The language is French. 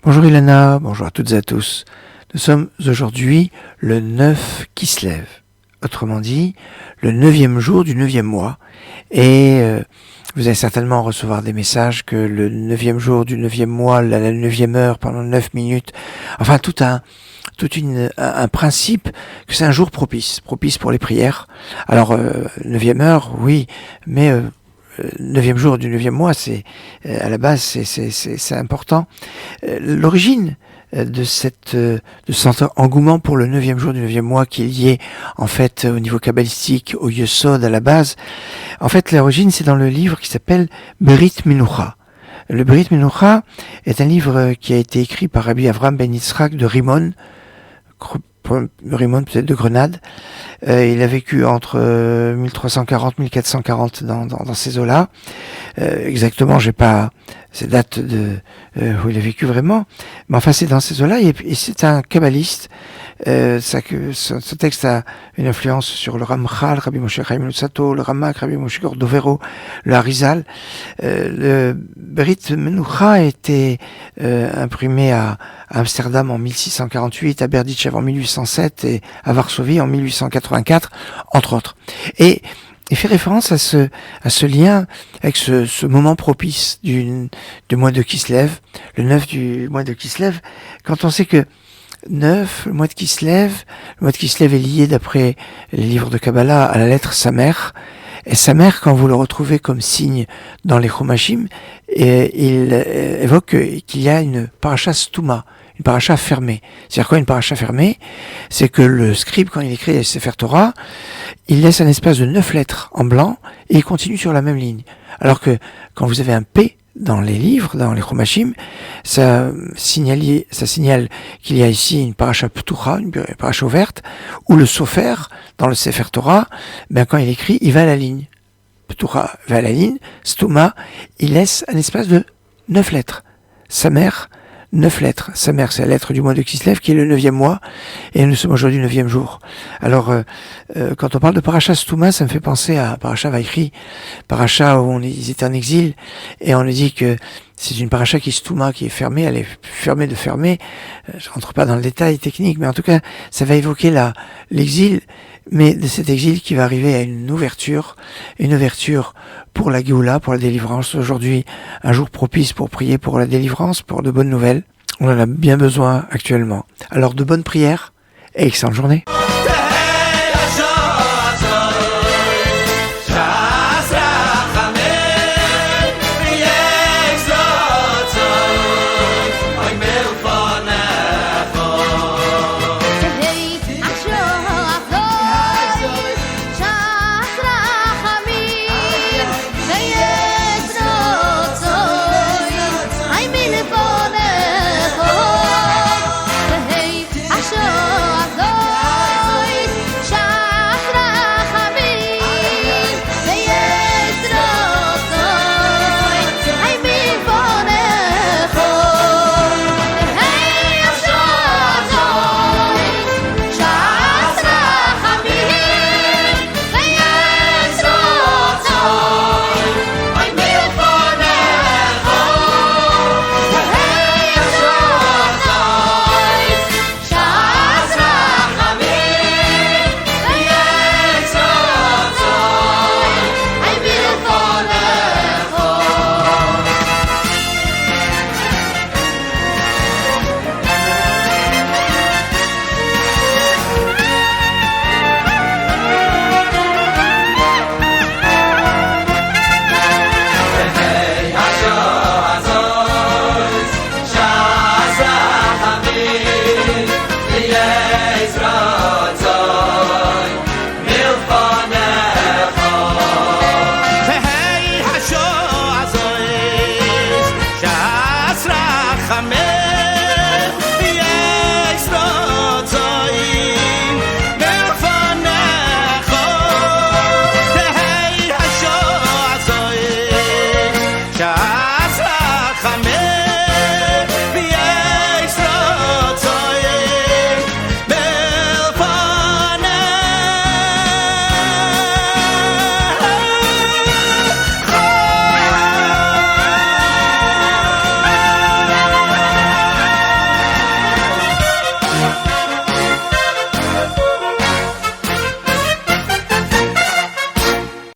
Bonjour Ilana, bonjour à toutes et à tous. Nous sommes aujourd'hui le 9 Kislev, autrement dit le 9e jour du 9e mois. Et vous allez certainement recevoir des messages que le 9e jour du 9e mois, la 9e heure, pendant 9 minutes, enfin tout un principe que c'est un jour propice pour les prières. Alors 9e heure, oui, mais 9e jour du 9e mois, c'est à la base c'est important. L'origine de cet engouement pour le 9e jour du 9e mois qui est lié en fait au niveau kabbalistique, au Yesod à la base, en fait l'origine c'est dans le livre qui s'appelle Brit Menucha. Le Brit Menucha est un livre qui a été écrit par Rabbi Avraham Ben Yitzhak de Rimon peut-être de Grenade. Il a vécu entre 1340-1440 dans ces eaux-là. Exactement, j'ai pas ces dates où il a vécu vraiment, mais enfin c'est dans ces eaux-là et c'est un kabbaliste. Ce texte a une influence sur le Ramchal, Rabbi Moshe Chaim Luzzatto, le Ramak, Rabbi Moshe Cordovero, le Harizal. Le Brit Menucha a été imprimé à Amsterdam en 1648, à Berdichev en 1807 et à Varsovie en 1884, entre autres. Et fait référence à ce lien avec ce moment propice du mois de Kislev, le 9 du mois de Kislev, quand on sait que 9, le mois de Kislev est lié d'après les livres de Kabbalah à la lettre Samer. Et Samer, quand vous le retrouvez comme signe dans les Chumashim, il évoque qu'il y a une paracha Stuma, une paracha fermée. C'est-à-dire quoi une paracha fermée? C'est que le scribe, quand il écrit les Sefer Torah, il laisse un espace de 9 lettres en blanc et il continue sur la même ligne. Alors que quand vous avez un P dans les livres, dans les Chumashim, ça signale qu'il y a ici une paracha Ptucha, une paracha ouverte, ou le Sofer, dans le Sefer Torah, quand il écrit, il va à la ligne. Ptucha va à la ligne, Stuma, il laisse un espace de 9 lettres. Samer, 9 lettres. Samer, c'est la lettre du mois de Kislev, qui est le 9e mois, et nous sommes aujourd'hui le 9e jour. Alors, quand on parle de Paracha Stuma, ça me fait penser à Paracha Vaïkri, Paracha où ils étaient en exil, et on nous dit que c'est une paracha qui est Stuma, qui est fermée, elle est fermée de fermer. Je rentre pas dans le détail technique, mais en tout cas, ça va évoquer l'exil, mais de cet exil qui va arriver à une ouverture pour la Géoula, pour la délivrance. Aujourd'hui, un jour propice pour prier pour la délivrance, pour de bonnes nouvelles. On en a bien besoin actuellement. Alors, de bonnes prières et excellente journée. Amen.